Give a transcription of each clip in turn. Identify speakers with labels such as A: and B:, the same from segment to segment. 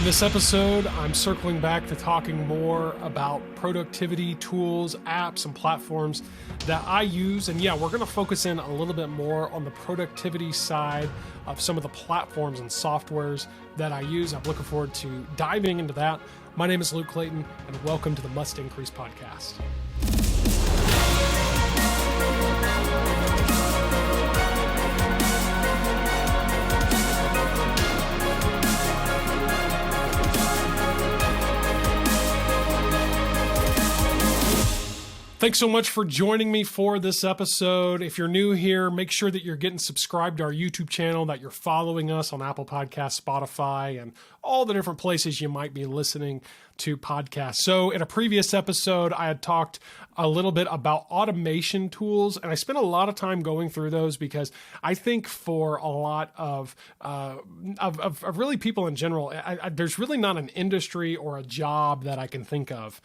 A: this episode, I'm circling back to talking more about productivity tools, apps, and platforms that I use. And yeah, we're going to focus in a little bit more on the productivity side of some of the platforms and softwares that I use. I'm looking forward to diving into that. My name is Luke Clayton, and welcome to the Must Increase podcast. Thanks so much for joining me for this episode. If you're new here, make sure that you're getting subscribed to our YouTube channel, that you're following us on Apple Podcasts, Spotify, and all the different places you might be listening to podcasts. So in a previous episode, I had talked a little bit about automation tools, and I spent a lot of time going through those because I think for a lot of really people in general, there's really not an industry or a job that I can think of,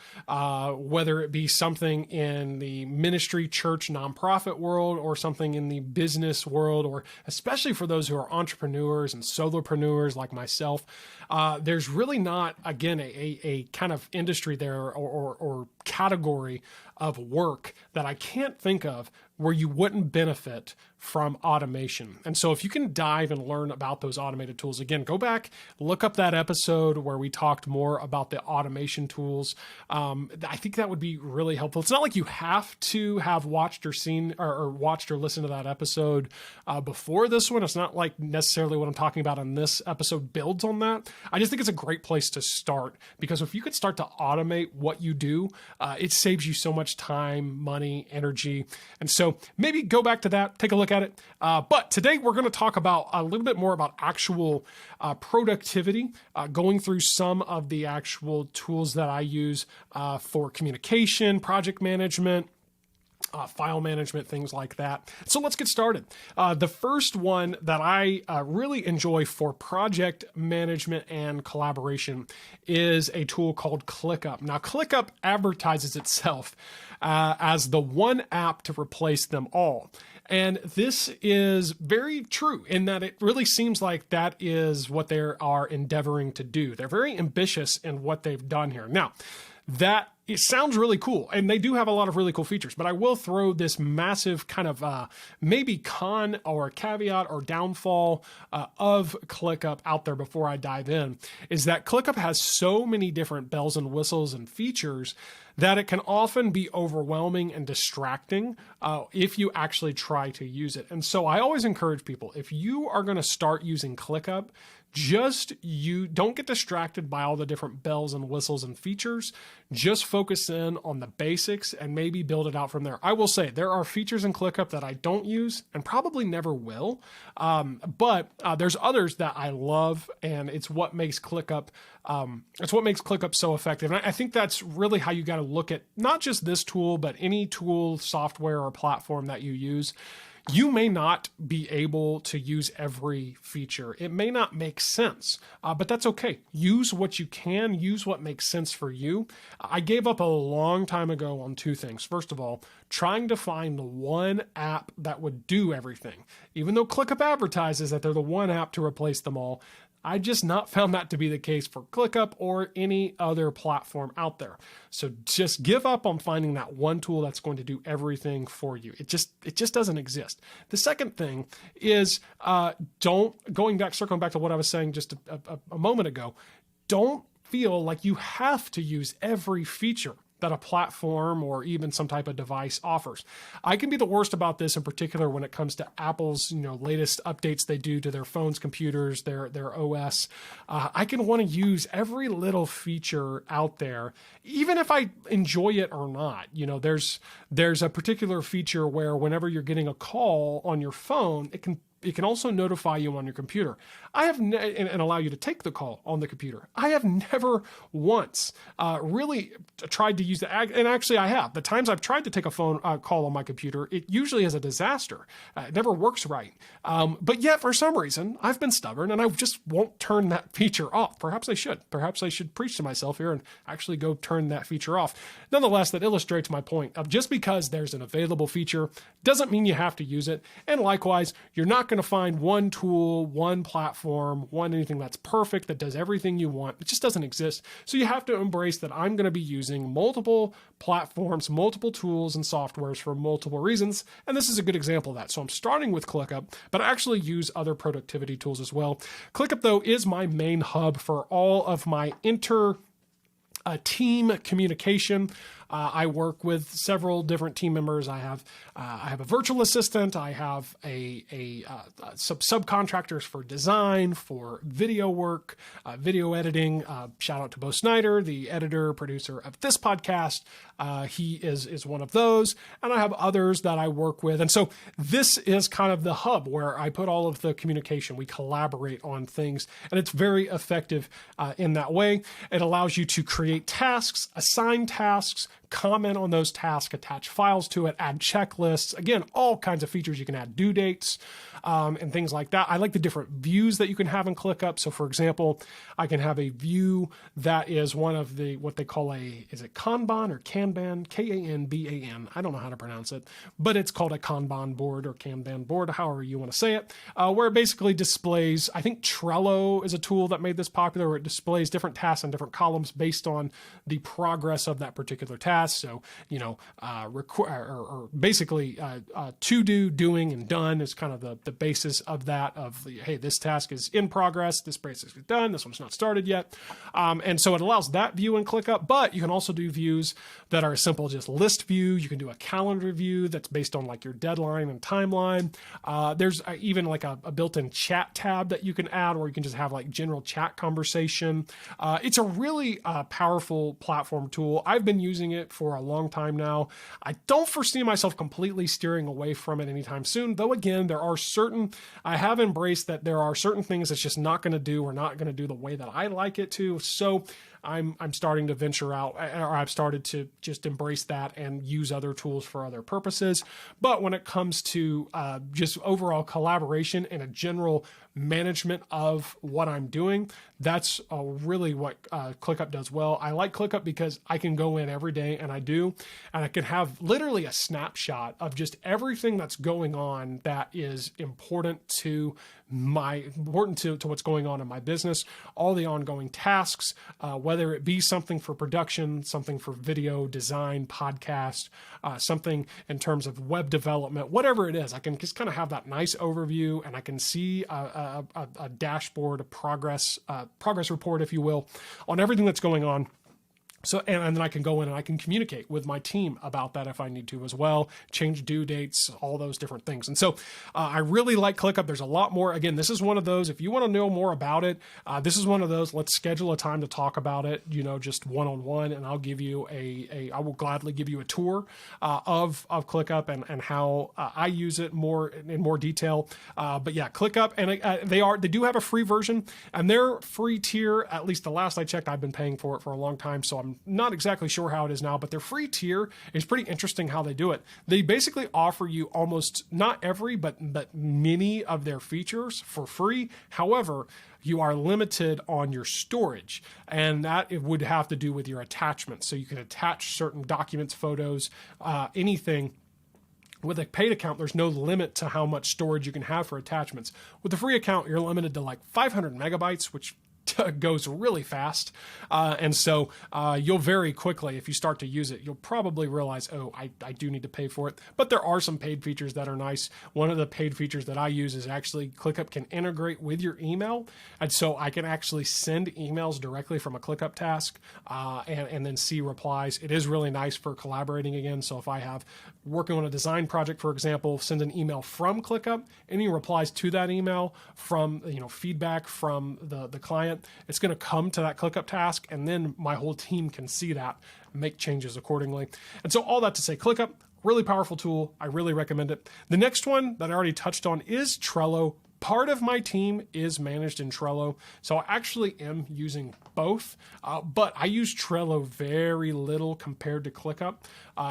A: whether it be something in the ministry, church, nonprofit world, or something in the business world, or especially for those who are entrepreneurs and solopreneurs like myself. There's really not, again, a kind of industry there or category of work that I can't think of where you wouldn't benefit from automation. And so if you can dive and learn about those automated tools, again, go back, look up that episode where we talked more about the automation tools. I think that would be really helpful. It's not like you have to have watched or seen or watched or listened to that episode before this one. It's not like necessarily what I'm talking about in this episode builds on that. I just think it's a great place to start, because if you could start to automate what you do, it saves you so much time, money, energy. And so maybe go back to that, take a look at it. But today we're going to talk about a little bit more about actual productivity, going through some of the actual tools that I use for communication, project management, file management, things like that. So let's get started. The first one that I really enjoy for project management and collaboration is a tool called ClickUp. Now, ClickUp advertises itself as the one app to replace them all. And this is very true in that it really seems like that is what they are endeavoring to do. They're very ambitious in what they've done here. Now, it sounds really cool, and they do have a lot of really cool features, but I will throw this massive kind of maybe con or caveat or downfall of ClickUp out there before I dive in, is that ClickUp has so many different bells and whistles and features that it can often be overwhelming and distracting if you actually try to use it. And so I always encourage people, if you are going to start using ClickUp, don't get distracted by all the different bells and whistles and features. Just focus in on the basics and maybe build it out from there. I will say there are features in ClickUp that I don't use and probably never will. But there's others that I love, and it's what makes ClickUp so effective. And I think that's really how you got to look at not just this tool, but any tool, software, or platform that you use. You may not be able to use every feature. It may not make sense, but that's okay. Use what you can, use what makes sense for you. I gave up a long time ago on two things. First of all, trying to find the one app that would do everything. Even though ClickUp advertises that they're the one app to replace them all, I just not found that to be the case for ClickUp or any other platform out there. So just give up on finding that one tool that's going to do everything for you. It just doesn't exist. The second thing is circling back to what I was saying just a moment ago, don't feel like you have to use every feature that a platform or even some type of device offers. I can be the worst about this in particular when it comes to Apple's latest updates they do to their phones, computers, their OS. I can want to use every little feature out there, even if I enjoy it or not. There's a particular feature where whenever you're getting a call on your phone, it can also notify you on your computer. And allow you to take the call on the computer. I have never once really tried to use that. And actually I have. The times I've tried to take a phone call on my computer, it usually is a disaster. It never works right. But yet for some reason, I've been stubborn and I just won't turn that feature off. Perhaps I should. Perhaps I should preach to myself here and actually go turn that feature off. Nonetheless, that illustrates my point of just because there's an available feature doesn't mean you have to use it. And likewise, you're not going to find one tool, one platform, one anything that's perfect, that does everything you want. It just doesn't exist. So you have to embrace that I'm going to be using multiple platforms, multiple tools and softwares for multiple reasons. And this is a good example of that. So I'm starting with ClickUp, but I actually use other productivity tools as well. ClickUp, though, is my main hub for all of my team communication. I work with several different team members. I have a virtual assistant. I have subcontractors for design, for video work, video editing. Shout out to Bo Snyder, the editor, producer of this podcast. He is one of those. And I have others that I work with. And so this is kind of the hub where I put all of the communication. We collaborate on things, and it's very effective in that way. It allows you to create tasks, assign tasks, comment on those tasks, attach files to it, add checklists. Again, all kinds of features. You can add due dates and things like that. I like the different views that you can have in ClickUp. So for example, I can have a view that is one of the, what they call is it Kanban or Kanban? Kanban. I don't know how to pronounce it, but it's called a Kanban board or Kanban board, however you want to say it, where it basically displays, I think Trello is a tool that made this popular, where it displays different tasks in different columns based on the progress of that particular task. So, basically to do, doing, and done is kind of the basis of that, of hey, this task is in progress, this task is done, this one's not started yet. And so it allows that view in ClickUp, but you can also do views that are a simple just list view. You can do a calendar view that's based on like your deadline and timeline. There's even like a built-in chat tab that you can add, where you can just have like general chat conversation. It's a really powerful platform tool. I've been using it for a long time now. I don't foresee myself completely steering away from it anytime soon, though again, I have embraced that there are certain things it's just not going to do, or not going to do the way that I like it to. So I'm starting to venture out, or I've started to just embrace that and use other tools for other purposes. But when it comes to just overall collaboration and a general management of what I'm doing, that's really what ClickUp does well. I like ClickUp because I can go in every day, and I do, and I can have literally a snapshot of just everything that's going on that is important to what's going on in my business, all the ongoing tasks, whether it be something for production, something for video design, podcast, something in terms of web development, whatever it is. I can just kind of have that nice overview, and I can see a dashboard, a progress report, if you will, on everything that's going on. So, and then I can go in and I can communicate with my team about that if I need to as well, change due dates, all those different things. And so I really like ClickUp. There's a lot more. Again, this is one of those, if you want to know more about it, this is one of those, let's schedule a time to talk about it, just one-on-one, and I'll give you I will gladly give you a tour of ClickUp and how I use it in more detail. But yeah, ClickUp, and they do have a free version, and their free tier, at least the last I checked, I've been paying for it for a long time, so I'm not exactly sure how it is now, but their free tier is pretty interesting how they do it. They basically offer you almost not every, but many of their features for free. However, you are limited on your storage, and that it would have to do with your attachments. So you can attach certain documents, photos, anything. With a paid account, there's no limit to how much storage you can have for attachments. With the free account, you're limited to like 500 megabytes, which goes really fast. And so you'll very quickly, if you start to use it, you'll probably realize, oh, I do need to pay for it. But there are some paid features that are nice. One of the paid features that I use is actually ClickUp can integrate with your email. And so I can actually send emails directly from a ClickUp task and then see replies. It is really nice for collaborating again. So if I have working on a design project, for example, send an email from ClickUp, any replies to that email from, feedback from the client, it's going to come to that ClickUp task, and then my whole team can see that and make changes accordingly. And so all that to say, ClickUp, really powerful tool. I really recommend it. The next one that I already touched on is Trello. Part of my team is managed in Trello, so I actually am using both, but I use Trello very little compared to ClickUp.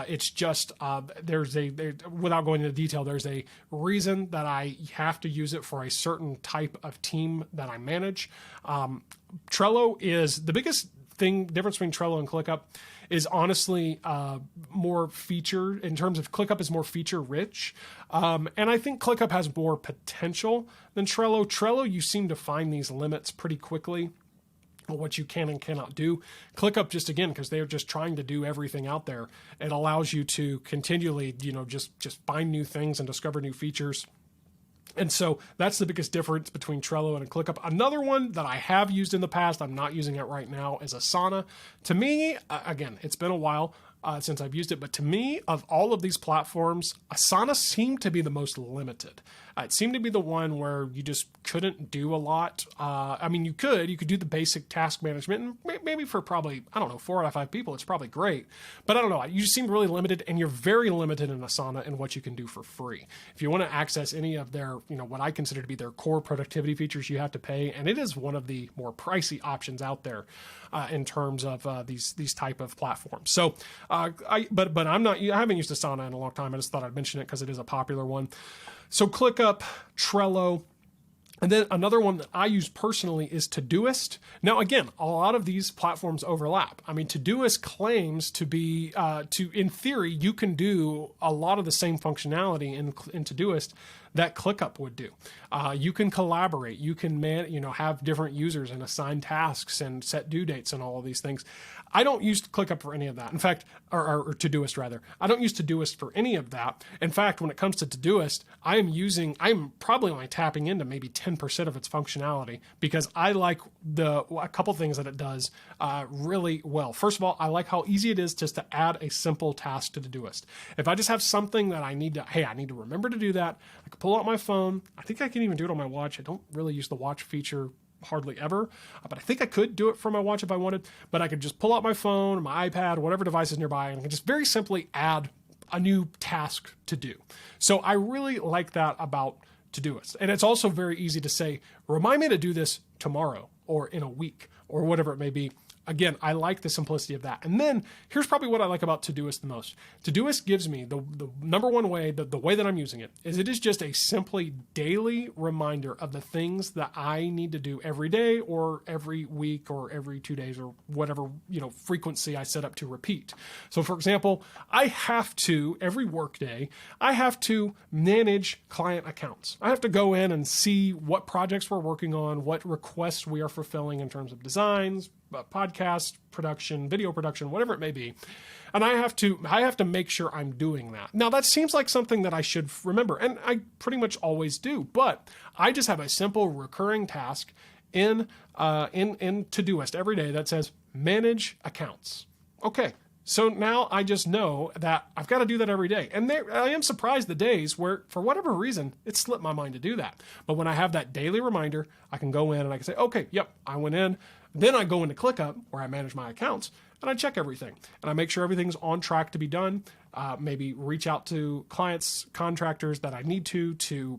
A: It's just, without going into detail, there's a reason that I have to use it for a certain type of team that I manage. Trello is the biggest difference between Trello and ClickUp is honestly more feature in terms of ClickUp is more feature rich. And I think ClickUp has more potential than Trello. Trello, you seem to find these limits pretty quickly, what you can and cannot do. ClickUp, just again, because they're just trying to do everything out there, it allows you to continually, just find new things and discover new features. And so that's the biggest difference between Trello and a ClickUp. Another one that I have used in the past, I'm not using it right now, is Asana. To me, again, it's been a while since I've used it, but to me, of all of these platforms, Asana seemed to be the most limited. It seemed to be the one where you just couldn't do a lot. You could do the basic task management, and maybe for probably, 4 out of 5 people, it's probably great. But I don't know, you just seem really limited, and you're very limited in Asana in what you can do for free. If you want to access any of their, what I consider to be their core productivity features, you have to pay, and it is one of the more pricey options out there in terms of these type of platforms. So, I haven't used Asana in a long time. I just thought I'd mention it because it is a popular one. So ClickUp, Trello, and then another one that I use personally is Todoist. Now, again, a lot of these platforms overlap. Todoist claims to be, in theory, you can do a lot of the same functionality in Todoist that ClickUp would do. You can collaborate. You can have different users and assign tasks and set due dates and all of these things. I don't use ClickUp for any of that. In fact, or Todoist rather. I don't use Todoist for any of that. In fact, when it comes to Todoist, I'm probably only tapping into maybe 10% of its functionality because I like a couple things that it does really well. First of all, I like how easy it is just to add a simple task to Todoist. If I just have something that I need to remember to do that, I can pull out my phone. I think I can even do it on my watch. I don't really use the watch feature hardly ever, but I think I could do it from my watch if I wanted, but I could just pull out my phone or my iPad, whatever device is nearby, and I can just very simply add a new task to do. So I really like that about Todoist. And it's also very easy to say, remind me to do this tomorrow or in a week or whatever it may be. Again, I like the simplicity of that. And then here's probably what I like about Todoist the most. Todoist gives me the number one way, the way that I'm using it is just a simply daily reminder of the things that I need to do every day or every week or every 2 days or whatever, frequency I set up to repeat. So for example, I have to, every workday, I have to manage client accounts. I have to go in and see what projects we're working on, what requests we are fulfilling in terms of designs, podcast production, video production, whatever it may be. And I have to make sure I'm doing that. Now that seems like something that I should remember, and I pretty much always do, but I just have a simple recurring task in Todoist every day that says manage accounts. Okay. So now I just know that I've got to do that every day. And I am surprised the days where, for whatever reason, it slipped my mind to do that. But when I have that daily reminder, I can go in and I can say, okay, yep, I went in. Then I go into ClickUp where I manage my accounts and I check everything and I make sure everything's on track to be done. Maybe reach out to clients, contractors that I need to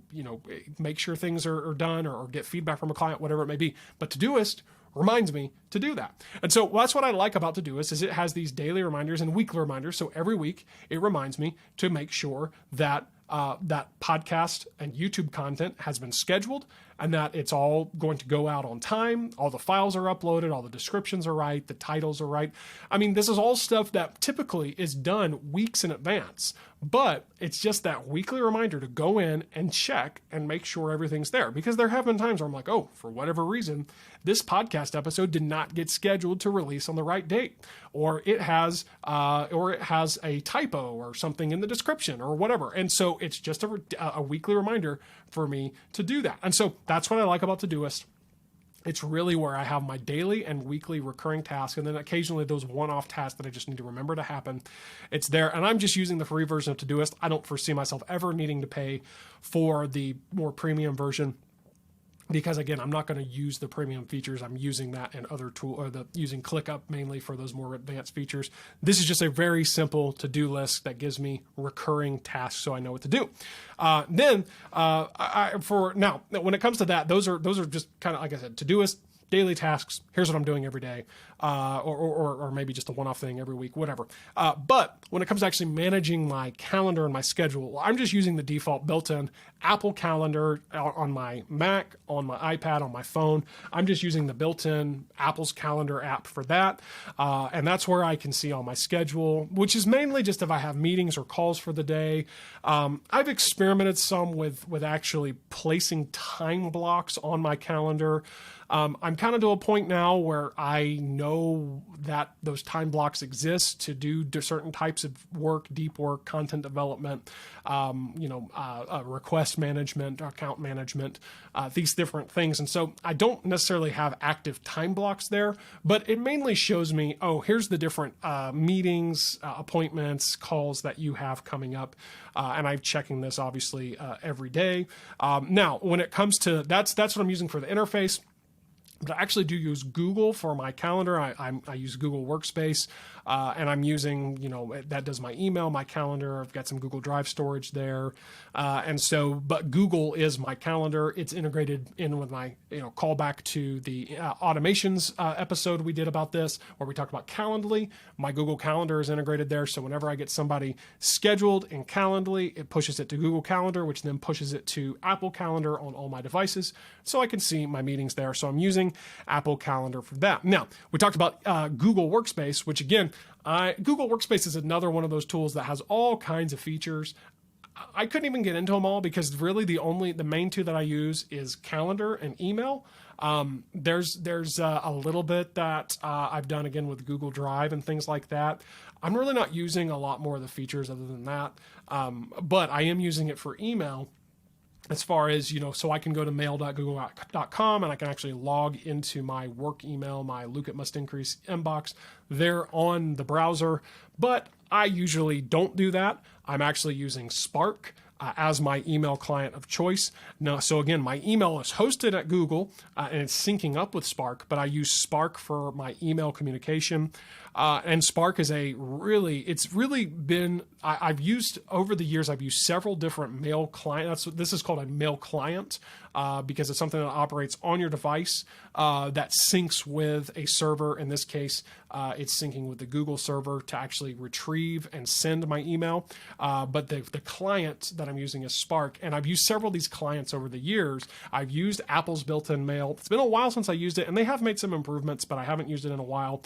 A: make sure things are done or get feedback from a client, whatever it may be. But Todoist reminds me to do that. And so that's what I like about Todoist is it has these daily reminders and weekly reminders. So every week it reminds me to make sure that that podcast and YouTube content has been scheduled and that it's all going to go out on time. All the files are uploaded, all the descriptions are right, the titles are right. This is all stuff that typically is done weeks in advance, but it's just that weekly reminder to go in and check and make sure everything's there. Because there have been times where I'm like, oh, for whatever reason, this podcast episode did not get scheduled to release on the right date, or it has a typo or something in the description or whatever. And so it's just a weekly reminder for me to do that. And so that's what I like about Todoist. It's really where I have my daily and weekly recurring tasks, and then occasionally those one-off tasks that I just need to remember to happen. It's there, and I'm just using the free version of Todoist. I don't foresee myself ever needing to pay for the more premium version because, again, I'm not going to use the premium features. I'm using that and other using ClickUp mainly for those more advanced features. This is just a very simple to-do list that gives me recurring tasks so I know what to do. When it comes to that, those are just kind of, like I said, Todoist, daily tasks. Here's what I'm doing every day, or maybe just a one-off thing every week, whatever. But when it comes to actually managing my calendar and my schedule, I'm just using the default built-in Apple Calendar on my Mac, on my iPad, on my phone. I'm just using the built-in Apple's Calendar app for that. And that's where I can see all my schedule, which is mainly just if I have meetings or calls for the day. I've experimented some with actually placing time blocks on my calendar. I'm kind of to a point now where I know that those time blocks exist to do certain types of work, deep work, content development, request management, account management, these different things. And so I don't necessarily have active time blocks there, but it mainly shows me, oh, here's the different meetings, appointments, calls that you have coming up. And I'm checking this obviously every day. Now, when it comes to that's what I'm using for the interface. But I actually do use Google for my calendar. I use Google Workspace, and I'm using, that does my email, my calendar. I've got some Google Drive storage there. But Google is my calendar. It's integrated in with my, callback to the automations episode we did about this, where we talked about Calendly. My Google Calendar is integrated there. So whenever I get somebody scheduled in Calendly, it pushes it to Google Calendar, which then pushes it to Apple Calendar on all my devices. So I can see my meetings there. So I'm using Apple Calendar for that. Now, we talked about Google Workspace, which again, Google Workspace is another one of those tools that has all kinds of features. I couldn't even get into them all because really the main two that I use is calendar and email. There's a little bit that I've done again with Google Drive and things like that. I'm really not using a lot more of the features other than that. But I am using it for email. As far as, so I can go to mail.google.com and I can actually log into my work email, my Luke It Must Increase inbox there on the browser. But I usually don't do that. I'm actually using Spark as my email client of choice. Now, so again, my email is hosted at Google and it's syncing up with Spark, but I use Spark for my email communication. And Spark is it's really been, I've used over the years, I've used several different mail clients. This is called a mail client because it's something that operates on your device that syncs with a server. In this case, it's syncing with the Google server to actually retrieve and send my email. But the client that I'm using is Spark. And I've used several of these clients over the years. I've used Apple's built-in mail. It's been a while since I used it, and they have made some improvements, but I haven't used it in a while.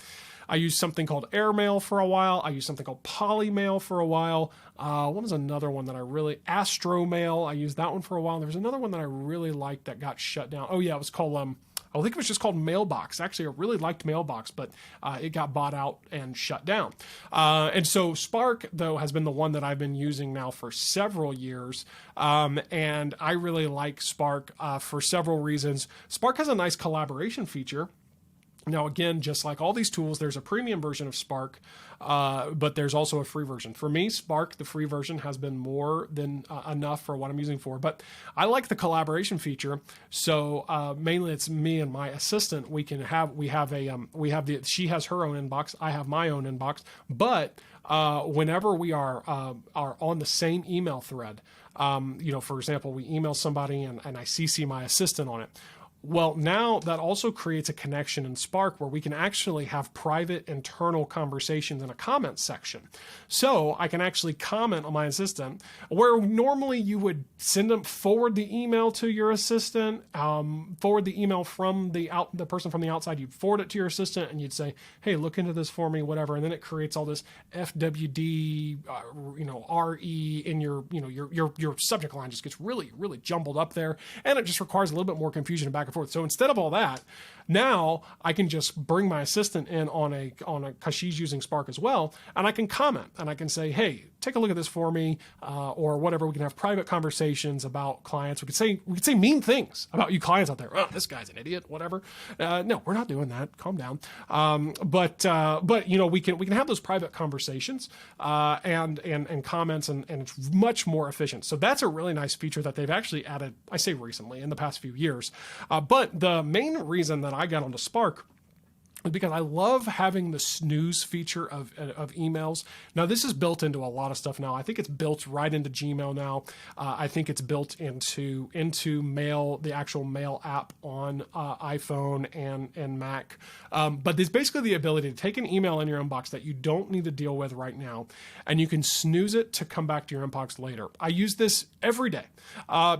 A: I used something called Airmail for a while. I used something called Polymail for a while. What was another one that Astromail. I used that one for a while. There was another one that I really liked that got shut down. Oh yeah, it was called, I think it was just called Mailbox. Actually, I really liked Mailbox, but it got bought out and shut down. And so Spark, though, has been the one that I've been using now for several years. And I really like Spark for several reasons. Spark has a nice collaboration feature. Now, again, just like all these tools, there's a premium version of Spark, but there's also a free version. For me, Spark, the free version, has been more than enough for what I'm using for. But I like the collaboration feature. So mainly, it's me and my assistant. She has her own inbox. I have my own inbox. But whenever we are on the same email thread, for example, we email somebody and I CC my assistant on it. Well, now that also creates a connection in Spark where we can actually have private internal conversations in a comment section. So I can actually comment on my assistant where normally you would forward the email to your assistant, forward the email from the person from the outside. You'd forward it to your assistant and you'd say, hey, look into this for me, whatever. And then it creates all this FWD, RE in your subject line just gets really, really jumbled up there. And it just requires a little bit more confusion back and forth. So instead of all that, now I can just bring my assistant in because she's using Spark as well, and I can comment and I can say, hey, take a look at this for me, or whatever. We can have private conversations about clients. We could say mean things about you clients out there. Oh, this guy's an idiot, whatever. No, we're not doing that. Calm down. But we can have those private conversations and comments, and it's much more efficient. So that's a really nice feature that they've actually added. I say recently, in the past few years. But the main reason that I got onto Spark because I love having the snooze feature of emails. Now, this is built into a lot of stuff now. I think it's built right into Gmail now. I think it's built into Mail, the actual Mail app on iPhone and Mac. But there's basically the ability to take an email in your inbox that you don't need to deal with right now, and you can snooze it to come back to your inbox later. I use this every day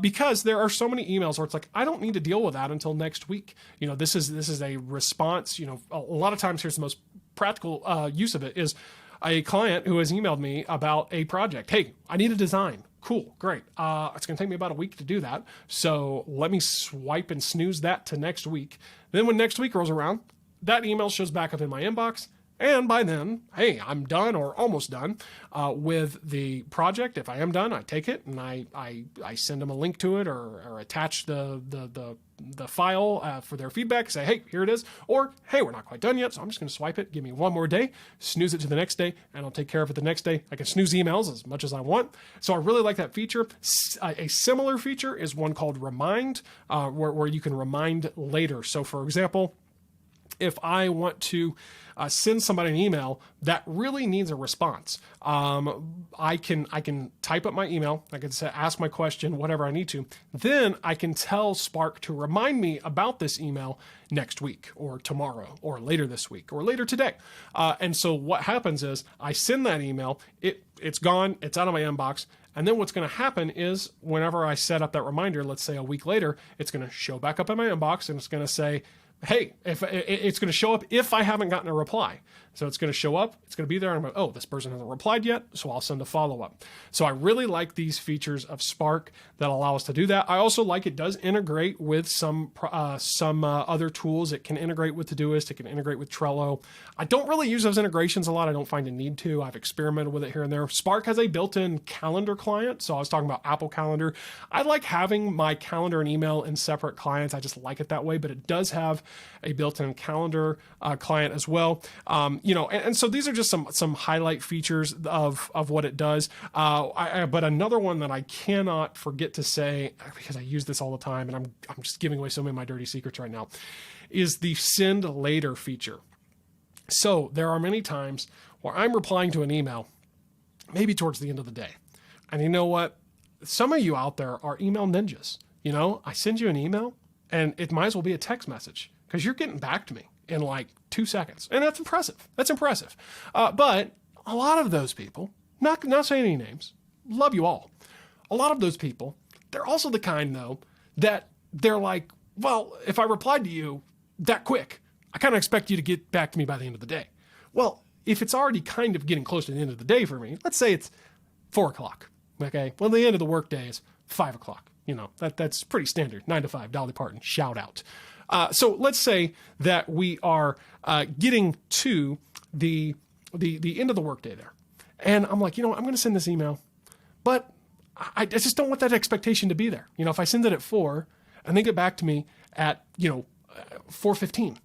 A: because there are so many emails where it's like, I don't need to deal with that until next week. This is a response. A lot of times, here's the most practical use of it is a client who has emailed me about a project. Hey, I need a design. Cool, great. It's going to take me about a week to do that. So let me swipe and snooze that to next week. Then when next week rolls around, that email shows back up in my inbox. And by then, hey, I'm done or almost done with the project. If I am done, I take it and I send them a link to it or attach the file for their feedback. Say, hey, here it is. Or, hey, we're not quite done yet, so I'm just going to swipe it. Give me one more day, snooze it to the next day, and I'll take care of it the next day. I can snooze emails as much as I want. So I really like that feature. A similar feature is one called Remind, where you can remind later. So, for example, if I want to send somebody an email that really needs a response, I can type up my email. I can say, ask my question, whatever I need to. Then I can tell Spark to remind me about this email next week or tomorrow or later this week or later today. And so what happens is I send that email. It's gone. It's out of my inbox. And then what's going to happen is whenever I set up that reminder, let's say a week later, it's going to show back up in my inbox and it's going to say, hey, if it's going to show up if I haven't gotten a reply. So it's going to show up, it's going to be there, and I'm like, oh, this person hasn't replied yet, so I'll send a follow-up. So I really like these features of Spark that allow us to do that. I also like it does integrate with some other tools. It can integrate with Todoist, it can integrate with Trello. I don't really use those integrations a lot. I don't find a need to. I've experimented with it here and there. Spark has a built-in calendar client, so I was talking about Apple Calendar. I like having my calendar and email in separate clients. I just like it that way, but it does have a built-in calendar client as well. And so these are just some highlight features of what it does. But another one that I cannot forget to say, because I use this all the time, and I'm just giving away so many of my dirty secrets right now, is the send later feature. So there are many times where I'm replying to an email, maybe towards the end of the day. And you know what? Some of you out there are email ninjas. I send you an email, and it might as well be a text message because you're getting back to me in like 2 seconds. And that's impressive. But a lot of those people, not saying any names, love you all. A lot of those people, they're also the kind, though, that they're like, well, if I replied to you that quick, I kind of expect you to get back to me by the end of the day. Well, if it's already kind of getting close to the end of the day for me, let's say it's 4 o'clock. Okay. Well, the end of the workday is 5 o'clock. That's pretty standard. 9 to 5, Dolly Parton, shout out. So let's say that we are getting to the end of the workday there. And I'm like, I'm going to send this email, but I just don't want that expectation to be there. If I send it at 4 and they get back to me at, 4:15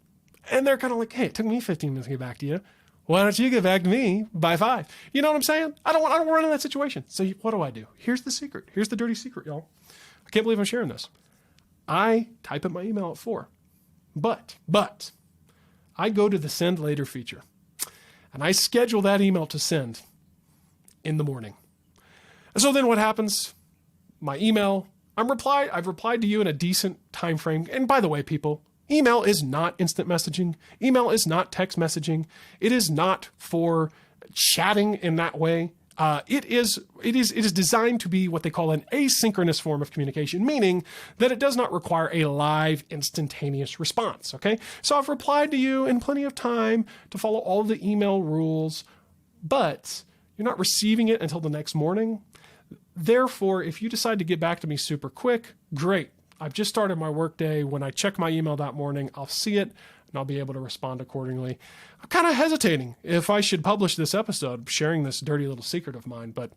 A: and they're kind of like, hey, it took me 15 minutes to get back to you. Why don't you get back to me by 5? You know what I'm saying? I don't want to run in that situation. So what do? Here's the secret. Here's the dirty secret, y'all. I can't believe I'm sharing this. I type in my email at 4, but I go to the send later feature and I schedule that email to send in the morning. And so then what happens? My email, I've replied to you in a decent time frame. And by the way, people, email is not instant messaging. Email is not text messaging. It is not for chatting in that way. It is designed to be what they call an asynchronous form of communication, meaning that it does not require a live instantaneous response. Okay. So I've replied to you in plenty of time to follow all of the email rules, but you're not receiving it until the next morning. Therefore, if you decide to get back to me super quick, great. I've just started my workday. When I check my email that morning, I'll see it and I'll be able to respond accordingly. I'm kind of hesitating if I should publish this episode, sharing this dirty little secret of mine, but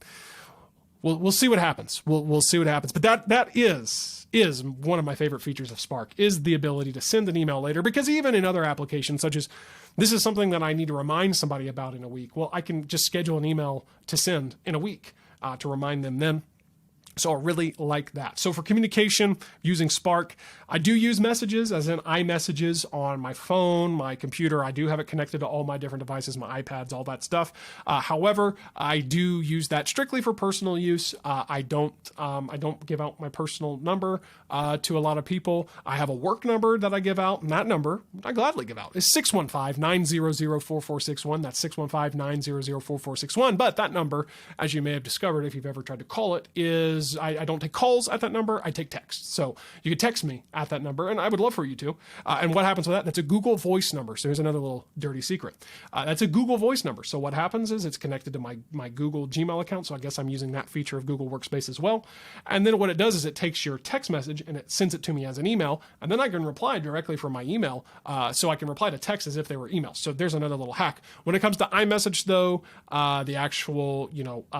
A: we'll see what happens. We'll see what happens. But that is one of my favorite features of Spark, is the ability to send an email later, because even in other applications, such as this is something that I need to remind somebody about in a week. Well, I can just schedule an email to send in a week to remind them then. So I really like that. So for communication using Spark, I do use messages as in iMessages on my phone, my computer. I do have it connected to all my different devices, my iPads, all that stuff. However, I do use that strictly for personal use. I don't give out my personal number to a lot of people. I have a work number that I give out, and that number I gladly give out is 615-900-4461. That's 615-900-4461. But that number, as you may have discovered if you've ever tried to call it, is I don't take calls at that number. I take texts. So you can text me at that number, and I would love for you to. And what happens with that? That's a Google Voice number. So here's another little dirty secret. That's a Google Voice number. So what happens is it's connected to my Google Gmail account. So I guess I'm using that feature of Google Workspace as well. And then what it does is it takes your text message and it sends it to me as an email. And then I can reply directly from my email. So I can reply to text as if they were emails. So there's another little hack. When it comes to iMessage, though, the actual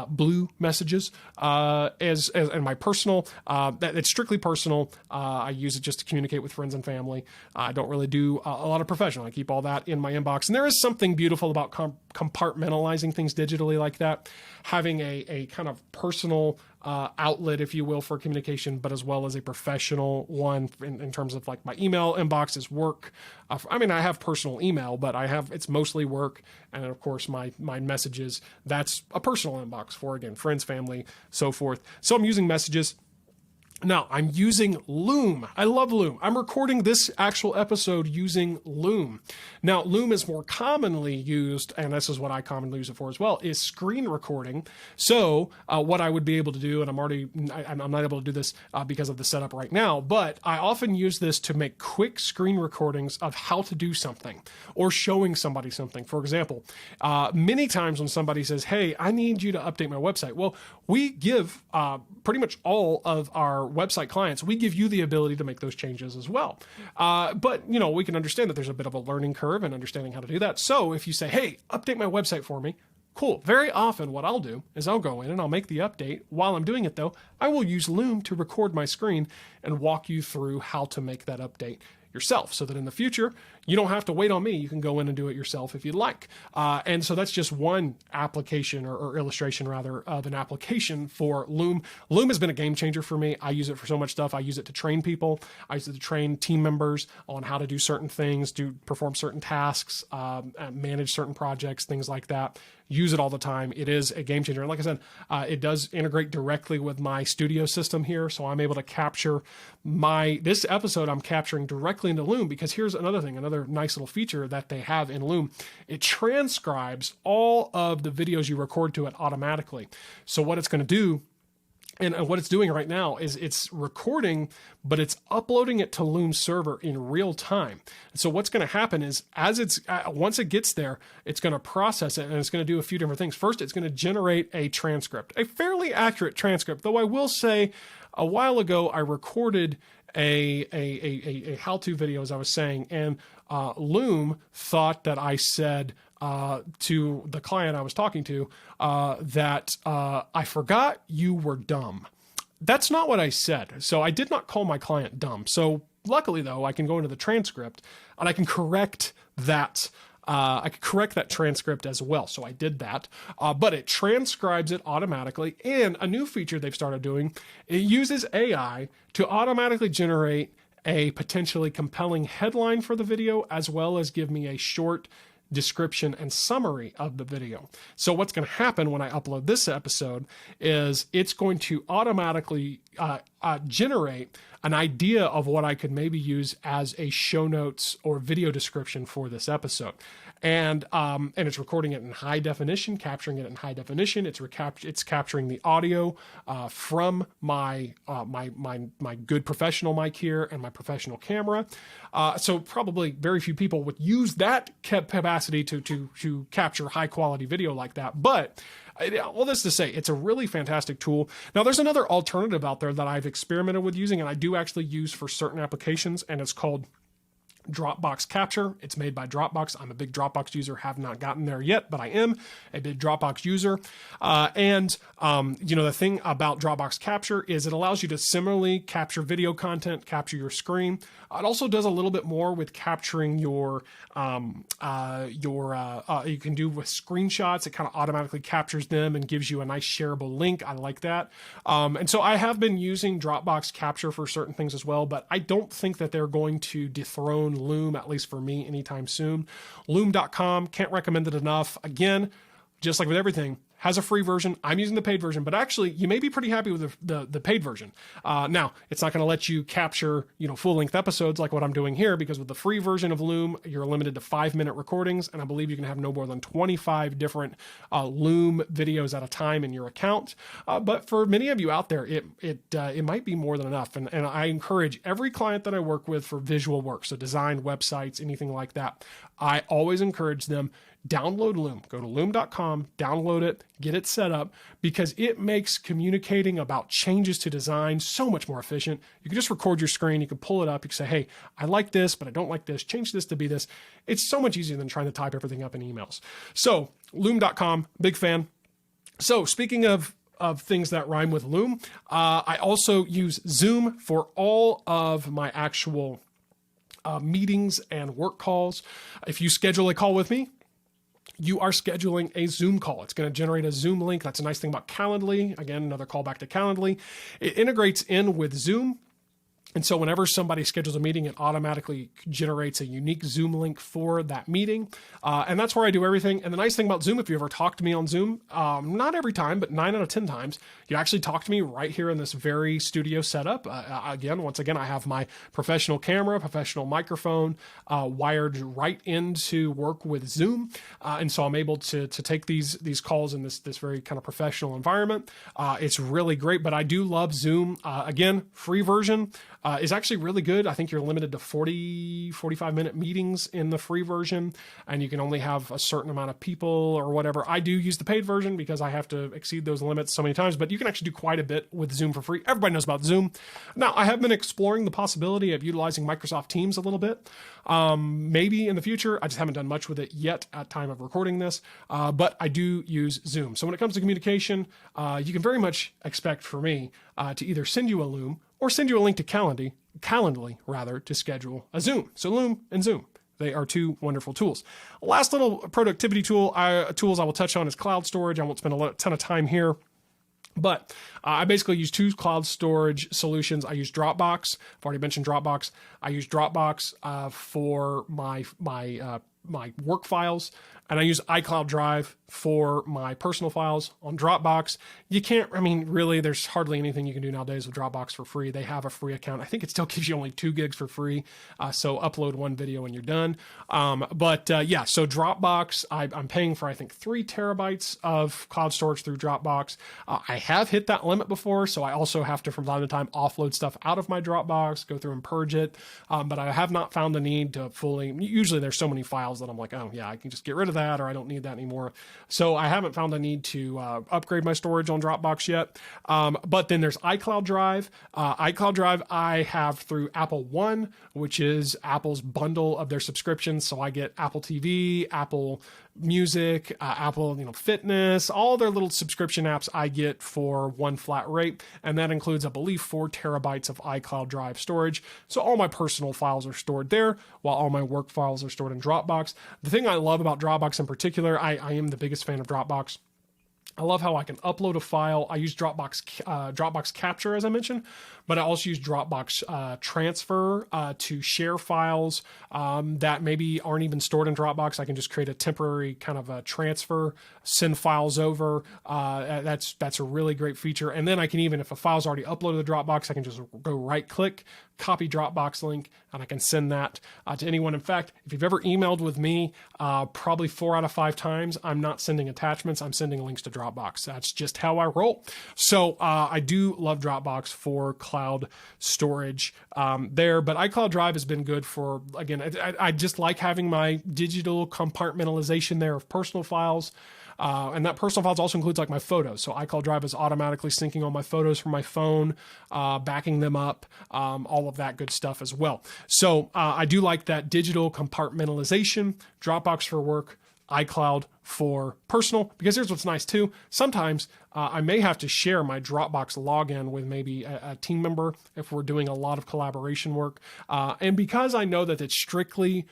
A: blue messages and my personal, it's strictly personal. I use it just to communicate with friends and family. I don't really do a lot of professional. I keep all that in my inbox. And there is something beautiful about compartmentalizing things digitally like that, having a kind of personal outlet, if you will, for communication, but as well as a professional one in terms of like my email inbox is work. I have personal email, but it's mostly work. And of course my messages, that's a personal inbox for, again, friends, family, so forth. So I'm using messages. Now, I'm using Loom. I love Loom. I'm recording this actual episode using Loom. Now, Loom is more commonly used, and this is what I commonly use it for as well, is screen recording. So what I would be able to do, and I'm not able to do this because of the setup right now, but I often use this to make quick screen recordings of how to do something or showing somebody something. For example, many times when somebody says, hey, I need you to update my website. Well, we give pretty much all of our website clients, we give you the ability to make those changes as well. But we can understand that there's a bit of a learning curve in understanding how to do that. So if you say, hey, update my website for me, cool. Very often what I'll do is I'll go in and I'll make the update. While I'm doing it though, I will use Loom to record my screen and walk you through how to make that update yourself, so that in the future you don't have to wait on me. You can go in and do it yourself if you'd like. And so that's just one application or illustration rather of an application for Loom. Loom has been a game changer for me. I use it for so much stuff. I use it to train people. I use it to train team members on how to do certain things, perform certain tasks, manage certain projects, things like that. Use it all the time. It is a game changer. And like I said, it does integrate directly with my studio system here. So I'm able to capture this episode I'm capturing directly into Loom, because here's another nice little feature that they have in Loom. It transcribes all of the videos you record to it automatically. So what it's going to do, and what it's doing right now, is it's recording, but it's uploading it to Loom's server in real time. And so what's going to happen is, once it gets there, it's going to process it, and it's going to do a few different things. First, it's going to generate a transcript, a fairly accurate transcript. Though I will say, a while ago, I recorded a how-to video, as I was saying, and Loom thought that I said to the client I was talking to that I forgot you were dumb. That's not what I said. So I did not call my client dumb. So luckily, though, I can go into the transcript and I can correct that. I could correct that transcript as well. So I did that, but it transcribes it automatically. And a new feature they've started doing, it uses AI to automatically generate a potentially compelling headline for the video, as well as give me a short description and summary of the video. So what's going to happen when I upload this episode is it's going to automatically generate an idea of what I could maybe use as a show notes or video description for this episode. And it's recording it in high definition, capturing it in high definition. It's capturing the audio from my good professional mic here and my professional camera. So probably very few people would use that capacity to capture high quality video like that. But all this to say, it's a really fantastic tool. Now, there's another alternative out there that I've experimented with using, and I do actually use for certain applications, and it's called Dropbox Capture. It's made by Dropbox. I'm a big Dropbox user, have not gotten there yet, but I am a big Dropbox user. The thing about Dropbox Capture is it allows you to similarly capture video content, capture your screen. It also does a little bit more with capturing you can do with screenshots. It kind of automatically captures them and gives you a nice shareable link. I like that. And so I have been using Dropbox Capture for certain things as well, but I don't think that they're going to dethrone Loom, at least for me, anytime soon. Loom.com, can't recommend it enough. Again, just like with everything, has a free version. I'm using the paid version, but actually you may be pretty happy with the paid version. Now, it's not going to let you capture, full-length episodes like what I'm doing here, because with the free version of Loom, you're limited to 5-minute recordings, and I believe you can have no more than 25 different Loom videos at a time in your account. But for many of you out there, it might be more than enough, and I encourage every client that I work with for visual work, so design, websites, anything like that, I always encourage them, download Loom. Go to loom.com, download it, get it set up, because it makes communicating about changes to design so much more efficient. You can just record your screen, you can pull it up, you can say, hey, I like this, but I don't like this, change this to be this. It's so much easier than trying to type everything up in emails. So loom.com, big fan. So speaking of things that rhyme with Loom, I also use Zoom for all of my actual meetings and work calls. If you schedule a call with me, you are scheduling a Zoom call. It's going to generate a Zoom link. That's a nice thing about Calendly. Again, another call back to Calendly. It integrates in with Zoom. And so whenever somebody schedules a meeting, it automatically generates a unique Zoom link for that meeting. And that's where I do everything. And the nice thing about Zoom, if you ever talk to me on Zoom, not every time, but 9 out of 10 times, you actually talk to me right here in this very studio setup. Once again, I have my professional camera, professional microphone wired right into work with Zoom. And so I'm able to take these calls in this very kind of professional environment. It's really great, but I do love Zoom. Again, free version. Is actually really good. I think you're limited to 45-minute meetings in the free version, and you can only have a certain amount of people or whatever. I do use the paid version because I have to exceed those limits so many times, but you can actually do quite a bit with Zoom for free. Everybody knows about Zoom. Now, I have been exploring the possibility of utilizing Microsoft Teams a little bit. Maybe in the future. I just haven't done much with it yet at time of recording this, but I do use Zoom. So when it comes to communication, you can very much expect for me to either send you a Loom or send you a link to Calendly rather, to schedule a Zoom. So Loom and Zoom, they are two wonderful tools. Last little productivity tools I will touch on is cloud storage. I won't spend a ton of time here, but I basically use two cloud storage solutions. I use Dropbox. I've already mentioned Dropbox. I use Dropbox for my work files, and I use iCloud Drive for my personal files on Dropbox. Really, there's hardly anything you can do nowadays with Dropbox for free. They have a free account. I think it still gives you only 2 gigs for free. So upload one video and you're done. So Dropbox, I'm paying for, I think, 3 terabytes of cloud storage through Dropbox. I have hit that limit before, so I also have to, from time to time, offload stuff out of my Dropbox, go through and purge it. But I have not found the need to usually there's so many files that I'm like, oh yeah, I can just get rid of that, or I don't need that anymore. So I haven't found a need to upgrade my storage on Dropbox yet. But then there's iCloud Drive. iCloud Drive I have through Apple One, which is Apple's bundle of their subscriptions. So I get Apple TV, Apple Music, Apple Fitness, all their little subscription apps I get for one flat rate. And that includes, I believe, 4 terabytes of iCloud Drive storage. So all my personal files are stored there, while all my work files are stored in Dropbox. The thing I love about Dropbox in particular, I am the biggest fan of Dropbox. I love how I can upload a file. I use Dropbox Capture, as I mentioned, but I also use Dropbox Transfer to share files that maybe aren't even stored in Dropbox. I can just create a temporary kind of a transfer, send files over. That's a really great feature. And then I can even, if a file's already uploaded to Dropbox, I can just go right-click, copy Dropbox link, and I can send that to anyone. In fact, if you've ever emailed with me, probably 4 out of 5 times, I'm not sending attachments, I'm sending links to Dropbox. That's just how I roll. So I do love Dropbox for cloud storage there. But iCloud Drive has been good for, again, I just like having my digital compartmentalization there of personal files. And that personal files also includes like my photos. So iCloud Drive is automatically syncing all my photos from my phone, backing them up, all of that good stuff as well. So I do like that digital compartmentalization, Dropbox for work, iCloud for personal, because here's what's nice too. Sometimes I may have to share my Dropbox login with maybe a team member if we're doing a lot of collaboration work. And because I know that it's strictly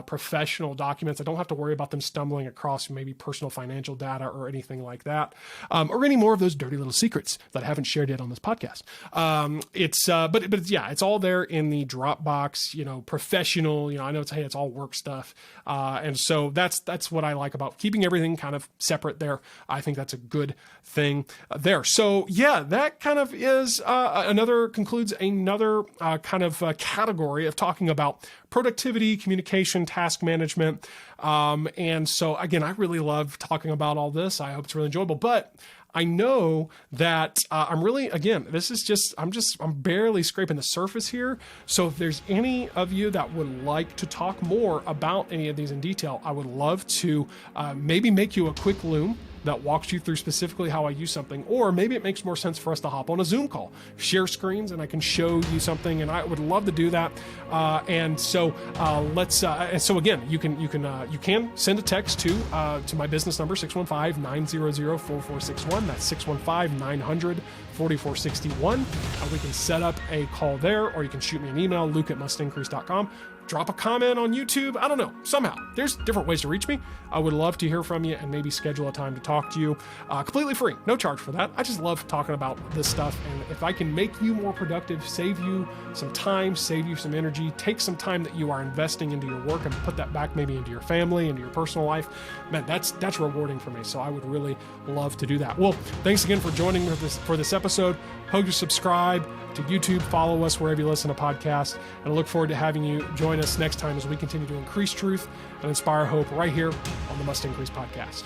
A: professional documents, I don't have to worry about them stumbling across maybe personal financial data or anything like that, or any more of those dirty little secrets that I haven't shared yet on this podcast. But yeah, it's all there in the Dropbox, professional, I know it's all work stuff. And so that's what I like about keeping everything kind of separate there. I think that's a good thing there. So yeah, that kind of is concludes another kind of category of talking about productivity, communication, task management. And so again, I really love talking about all this. I hope it's really enjoyable, but I know that I'm barely scraping the surface here. So if there's any of you that would like to talk more about any of these in detail, I would love to maybe make you a quick Loom that walks you through specifically how I use something, or maybe it makes more sense for us to hop on a Zoom call, share screens, and I can show you something, and I would love to do that. And so again, you can send a text to my business number, 615-900-4461. That's 615-900-4461. We can set up a call there, or you can shoot me an email, luke@mustincrease.com. Drop a comment on YouTube. I don't know. Somehow, there's different ways to reach me. I would love to hear from you and maybe schedule a time to talk to you. Completely free. No charge for that. I just love talking about this stuff. And if I can make you more productive, save you some time, save you some energy, take some time that you are investing into your work and put that back maybe into your family, into your personal life, man, that's rewarding for me. So I would really love to do that. Well, thanks again for joining me for this episode. Hope you subscribe to YouTube, follow us wherever you listen to podcasts, and I look forward to having you join us next time as we continue to increase truth and inspire hope right here on the Must Increase podcast.